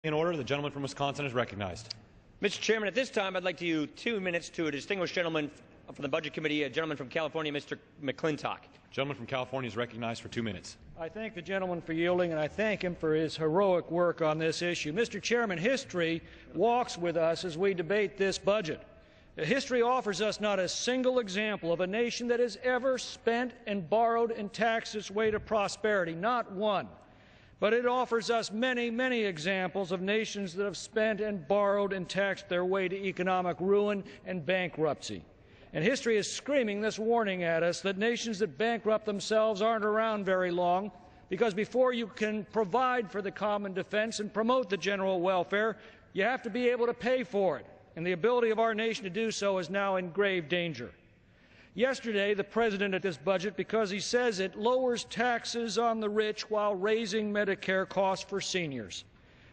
In order, the gentleman from Wisconsin is recognized. Mr. Chairman, at this time, I'd like to use 2 minutes to a distinguished gentleman from the Budget Committee, a gentleman from California, Mr. McClintock. Gentleman from California is recognized for 2 minutes. I thank the gentleman for yielding, and I thank him for his heroic work on this issue. Mr. Chairman, history walks with us as we debate this budget. History offers us not a single example of a nation that has ever spent and borrowed and taxed its way to prosperity, not one. But it offers us many, many examples of nations that have spent and borrowed and taxed their way to economic ruin and bankruptcy. And history is screaming this warning at us that nations that bankrupt themselves aren't around very long, because before you can provide for the common defense and promote the general welfare, you have to be able to pay for it. And the ability of our nation to do so is now in grave danger. Yesterday, the President at this budget, because he says it lowers taxes on the rich while raising Medicare costs for seniors.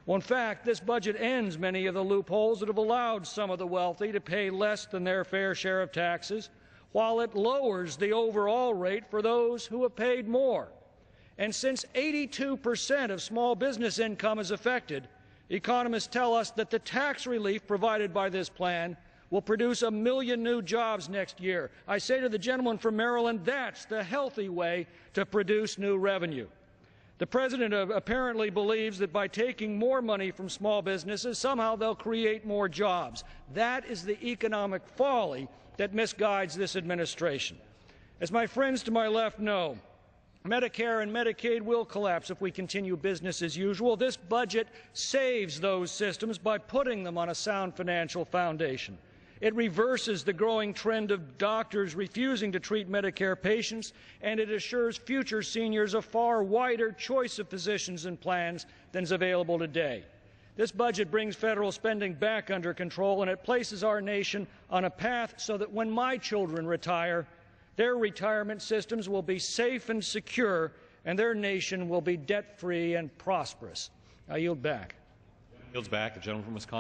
Well, in fact, this budget ends many of the loopholes that have allowed some of the wealthy to pay less than their fair share of taxes, while it lowers the overall rate for those who have paid more. And since 82% of small business income is affected, economists tell us that the tax relief provided by this plan will produce 1 million new jobs next year. I say to the gentleman from Maryland, that's the healthy way to produce new revenue. The President apparently believes that by taking more money from small businesses, somehow they'll create more jobs. That is the economic folly that misguides this administration. As my friends to my left know, Medicare and Medicaid will collapse if we continue business as usual. This budget saves those systems by putting them on a sound financial foundation. It reverses the growing trend of doctors refusing to treat Medicare patients, and it assures future seniors a far wider choice of physicians and plans than is available today. This budget brings federal spending back under control, and it places our nation on a path so that when my children retire, their retirement systems will be safe and secure, and their nation will be debt-free and prosperous. I yield back. Yields back. The gentleman from Wisconsin.